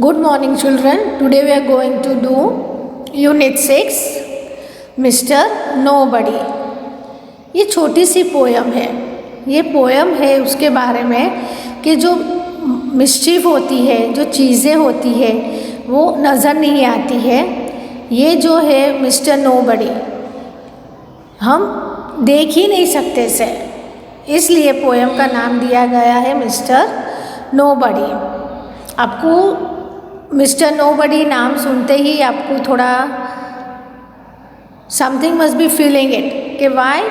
Good morning children. Today we are going to do Unit 6 Mr. Nobody. ये छोटी सी poem है. ये poem है उसके बारे में कि जो मिस्चीफ होती है, जो चीज़ें होती है वो नज़र नहीं आती है. ये जो है मिस्टर नोबडी हम देख ही नहीं सकते से, इसलिए पोयम का नाम दिया गया है मिस्टर नोबडी. आपको मिस्टर नोबडी नाम सुनते ही आपको थोड़ा something must be feeling it कि why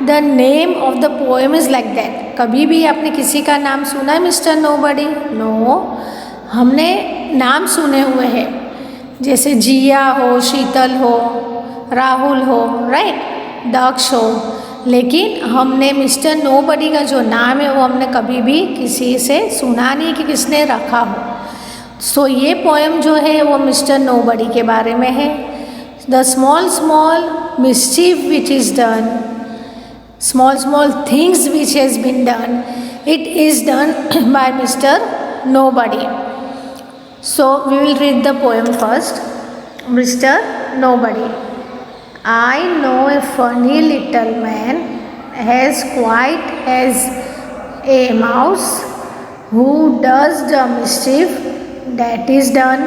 the name of the poem is like that. कभी भी आपने किसी का नाम सुना है मिस्टर नोबडी? नो. हमने नाम सुने हुए हैं, जैसे जिया हो, शीतल हो, राहुल हो, राइट, दक्ष हो, लेकिन हमने मिस्टर नोबडी का जो नाम है वो हमने कभी भी किसी से सुना नहीं कि किसने रखा हो. सो ये पोएम जो है वो मिस्टर नोबडी के बारे में है. The small small mischief which is done, small small things which has been done, it is done by mister nobody. So we will read the poem first. Mister nobody. I know a funny little man as quiet as a mouse who does the mischief that is done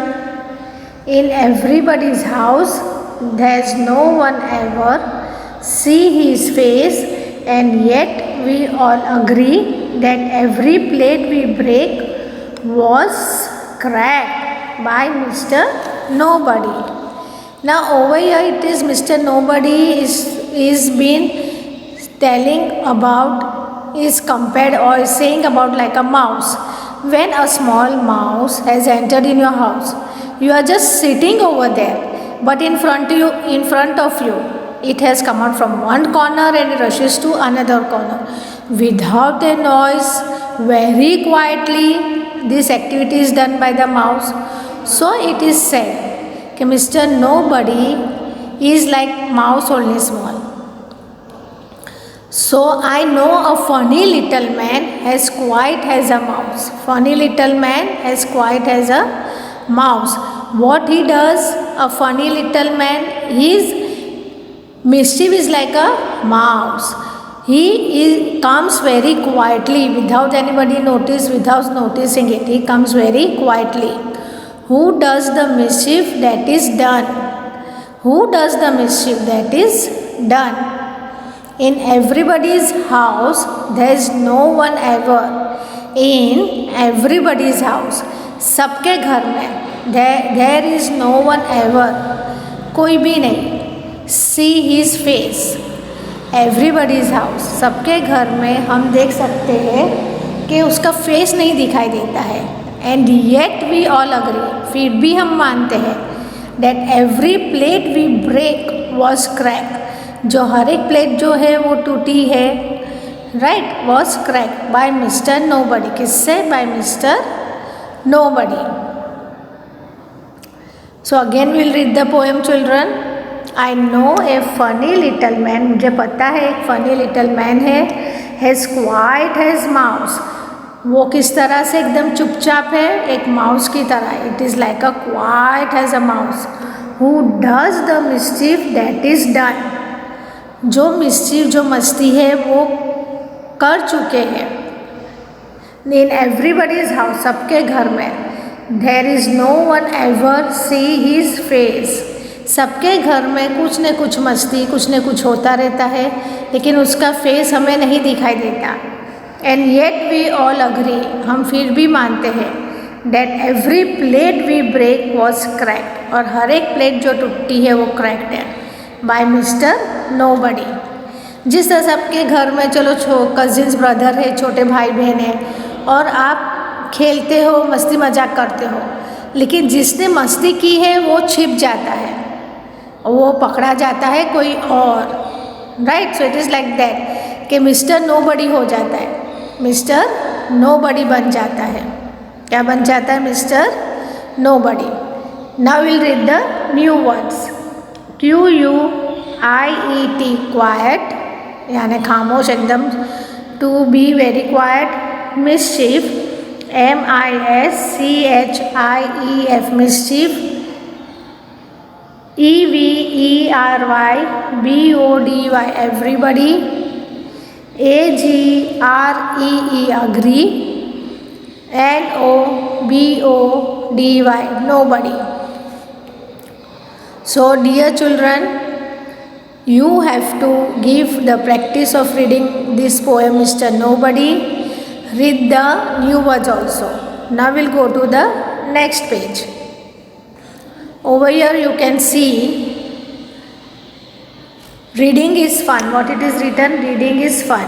in everybody's house. There's no one ever see his face, and yet we all agree that every plate we break was cracked by Mr. Nobody. Now over here it is Mr. Nobody is been telling about, is compared or is saying about like a mouse. When a small mouse has entered in your house, you are just sitting over there, but in front of you it has come out from one corner and rushes to another corner without a noise, very quietly. This activity is done by the mouse. So it is said कि mister nobody is like mouse only small. So I know a funny little man as quiet as a mouse. Funny little man as quiet as a mouse. What he does a funny little man, he's mischief is like a mouse. He comes very quietly without anybody without noticing it. He comes very quietly. Who does the mischief that is done? Who does the mischief that is done? In everybody's house, there is no one ever. In everybody's house, सबके घर में there is no one ever. कोई भी नहीं. See his face. Everybody's house, सबके घर में हम देख सकते हैं कि उसका फेस नहीं दिखाई देता है. And yet we all agree, फिर भी हम मानते हैं that every plate we break was crack, जो हर एक प्लेट जो है वो टूटी है, right, was crack by mister Nobody. किससे? By mister nobody. So again will read the poem children. I know a funny little man, मुझे पता है एक फनी लिटल मैन है, हैज़ क्वाइट हैज़ माउस. वो किस तरह से एकदम चुपचाप है, एक माउस की तरह. It is like a quiet as a mouse. Who does the mischief that is done, जो मिस्चीफ, जो मस्ती है वो कर चुके हैं. इन एवरीबडीज हाउस, सबके घर में. There is no one ever see his face, सबके घर में कुछ न कुछ मस्ती, कुछ न कुछ होता रहता है, लेकिन उसका फेस हमें नहीं दिखाई देता. And yet we all agree, हम फिर भी मानते हैं that every plate we break was cracked, और हर एक प्लेट जो टूटी है वो क्रैक्ड है बाय मिस्टर नोबडी. जिस तरह सबके घर में चलो कजिन्स ब्रदर है, छोटे भाई बहन है, और आप खेलते हो, मस्ती मजाक करते हो, लेकिन जिसने मस्ती की है वो छिप जाता है, वो पकड़ा जाता है कोई और, right. So it is like that कि मिस्टर नोबडी हो जाता है, मिस्टर नोबडी बन जाता है. क्या बन जाता है? Mister nobody. Now will read the new words. QUIET, quiet, यानी खामोश एकदम. To be very quiet. Mischief MISCHIEF, mischief. EVERY, BODY, everybody. AGREE, agree. NOBODY, nobody. So dear children, you have to give the practice of reading this poem Mr. Nobody. Read the new words also. Now we'll go to the next page. Over here you can see reading is fun. What it is written? Reading is fun.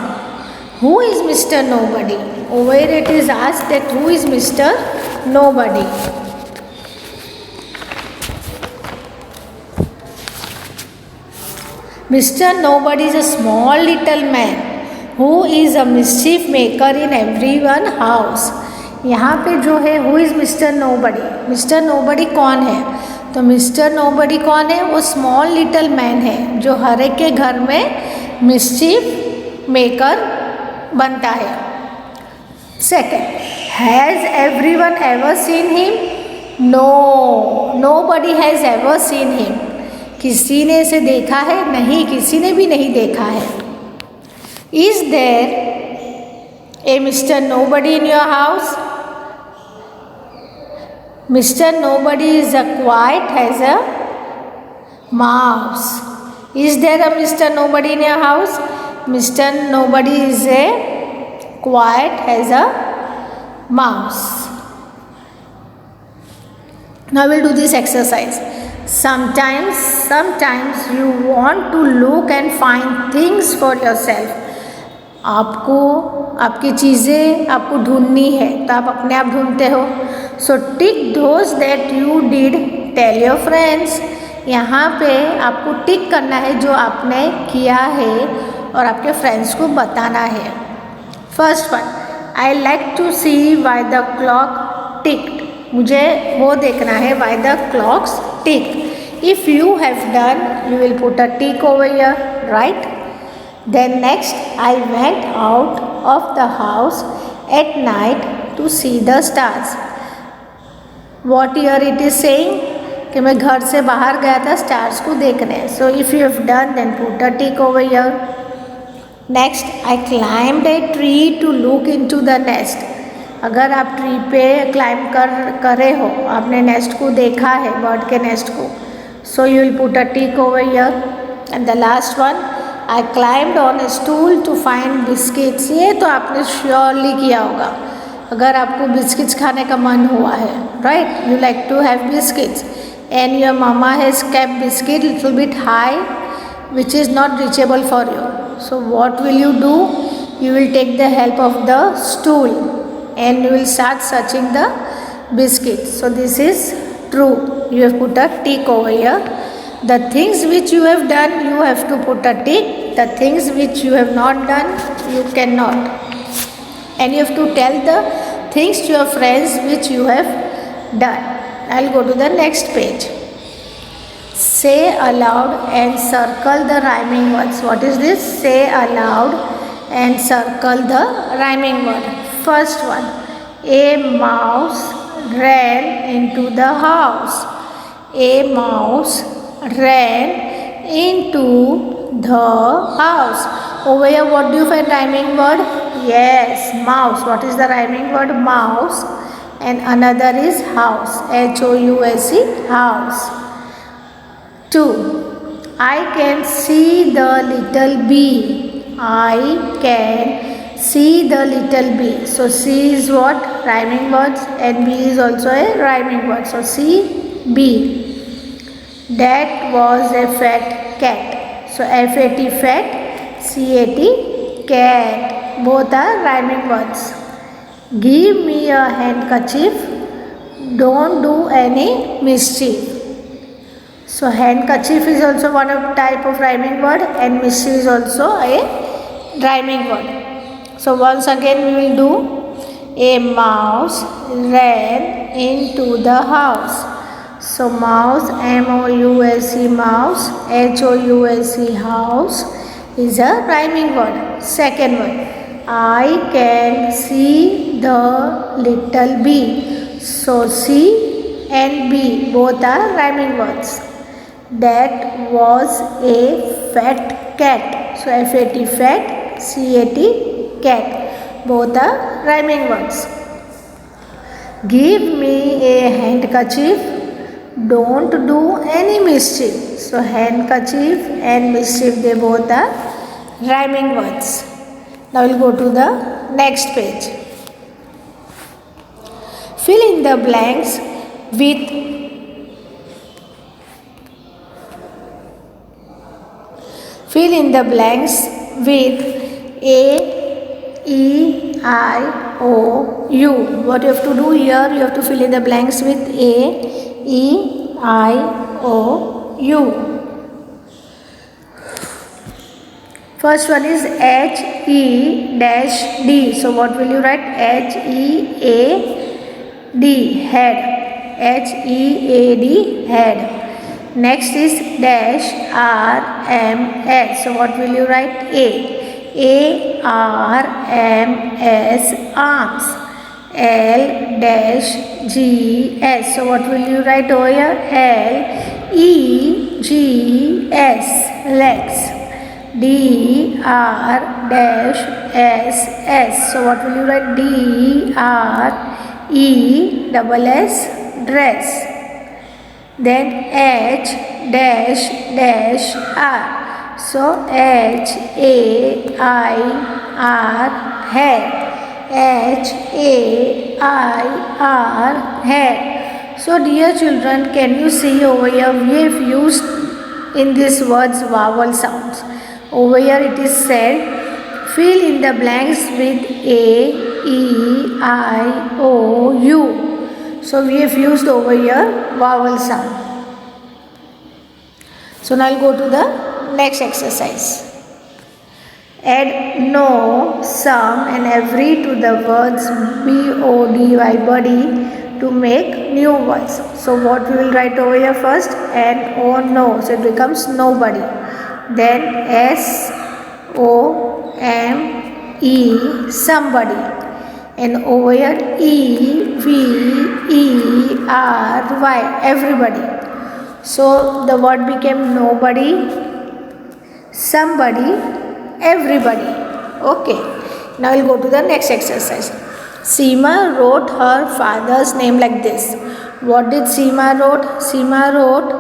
Who is Mr. Nobody? Over here it is asked that who is Mr. Nobody? Mr. Nobody is a small little man who is a mischief maker in everyone house. यहाँ पे जो है who is Mr. Nobody? Mr. Nobody कौन है? तो Mr. Nobody कौन है? वो small little man है जो हर एक के घर में mischief maker बनता है. Second, has everyone ever seen him? No, nobody has ever seen him. किसी ने इसे देखा है? नहीं, किसी ने भी नहीं देखा है. Is there a Mr. Nobody in your house? Mr. Nobody is a quiet as a mouse. Is there a Mr. Nobody in your house? Mr. Nobody is a quiet as a mouse. Now we'll do this exercise. Sometimes you want to look and find things for yourself. आपको आपकी चीज़ें आपको ढूंढनी है तो आप अपने आप ढूंढते हो. So tick those that you did, tell your friends. यहाँ पे आपको टिक करना है जो आपने किया है और आपके फ्रेंड्स को बताना है. First one, I like to see why the clock ticked. मुझे वो देखना है why the clocks tick. If you have done, you will put a tick over here, right? Then next, I went out of the house at night to see the stars. What here it is saying? कि मैं घर से बाहर गया था stars को देखने. So if you have done, then put a tick over here. Next, I climbed a tree to look into the nest. अगर आप ट्री पे क्लाइंब कर रहे हो, आपने नेस्ट को देखा है, बर्ड के नेस्ट को, so you will put a tick over here. And the last one, I climbed on a stool to find biscuits. ये तो आपने श्योरली किया होगा. अगर आपको बिस्किट्स खाने का मन हुआ है, right? You like to have biscuits and your mama has kept biscuit little bit high which is not reachable for you. So what will you do? You will take the help of the stool and you will start searching the biscuits. So this is true. You have put a tick over here. The things which you have done, you have to put a tick. The things which you have not done, you cannot. And you have to tell the things to your friends which you have done. I'll go to the next page. Say aloud and circle the rhyming words. What is this? Say aloud and circle the rhyming word. First one, a mouse ran into the house. A mouse ran into the house. Over here, what do you find rhyming word? Yes, mouse. What is the rhyming word? Mouse. And another is house. HOUSE, house. 2. I can see the little bee. I can see the little bee. So C is what? Rhyming words, and B is also a rhyming word. So C, B. That was a fat cat. So FAT, fat, CAT, cat. Both are rhyming words. Give me a handkerchief. Don't do any mischief. So handkerchief is also one of type of rhyming word, and mischief is also a rhyming word. So once again we will do. A mouse ran into the house. So mouse, MOUSE, mouse, HOUSE, house is a rhyming word. Second one, I can see the little bee. So C and B both are rhyming words. That was a fat cat. So F-A-T fat, C-A-T cat. Both are rhyming words. Give me a handkerchief. Don't do any mischief. So handkerchief and mischief, they both are rhyming words. Now we'll go to the next page. Fill in the blanks with A, E, I, O, U. What you have to do here? You have to fill in the blanks with A, E, I, O, U. First one is H, E, dash, D. So what will you write? H, E, A, D, head. H, E, A, D, head. Next is dash, R, M, S. So what will you write? A, R, M, S, arms. L, dash, G, S. So what will you write over here? L, E, G, S, legs. D, R, dash, S, S. So what will you write? D, R, E, double S, dress. Then H, dash, dash, R. So H, A, I, R, hair. H, A, I, R, hair. So dear children, can you see over here we have used in these words vowel sounds. Over here it is said, fill in the blanks with A, E, I, O, U. So we have used over here vowel sound. So now I'll go to the next exercise. Add no, some and every to the words B-O-D-Y, body, to make new words. So what we will write over here first? N-O, no. So it becomes nobody. Then S-O-M-E, somebody. And over here E-V-E-R-Y, everybody. So the word became nobody, somebody, everybody. Okay. Now we'll go to the next exercise. Seema wrote her father's name like this. What did Seema wrote? Seema wrote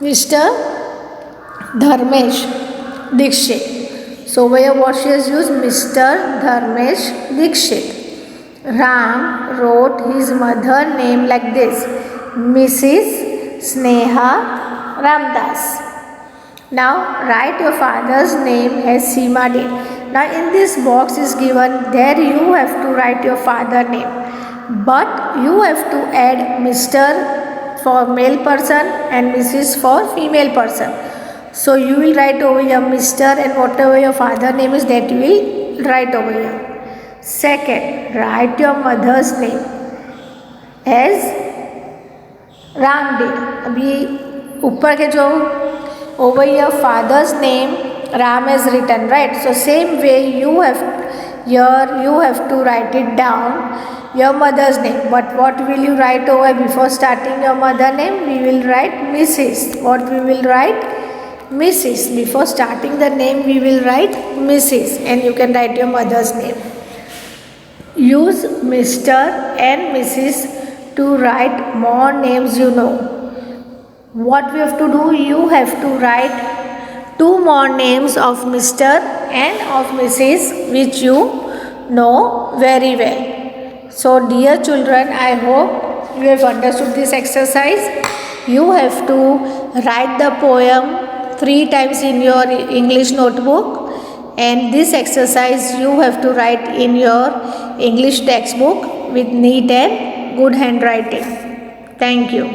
Mr. Dharmesh Dikshit. So over here what she has used? Mr. Dharmesh Dikshit. Ram wrote his mother name like this. Mrs. Sneha Ramdas. Now write your father's name as Seema did. Now in this box is given, there you have to write your father name. But you have to add Mr. for male person and Mrs. for female person. So you will write over here Mr. and whatever your father name is, that you will write over here. Second, write your mother's name as Ram did. अभी ऊपर के जो over your father's name Ram is written, right? So same way you have to write it down your mother's name. But what will you write over before starting your mother name? We will write Mrs. What we will write? Mrs. Before starting the name we will write Mrs. And you can write your mother's name. Use Mr. and Mrs. to write more names you know. What we have to do? You have to write 2 more names of Mr. and of Mrs. which you know very well. So dear children, I hope you have understood this exercise. You have to write the poem 3 times in your English notebook, and this exercise you have to write in your English textbook with neat and good handwriting. Thank you.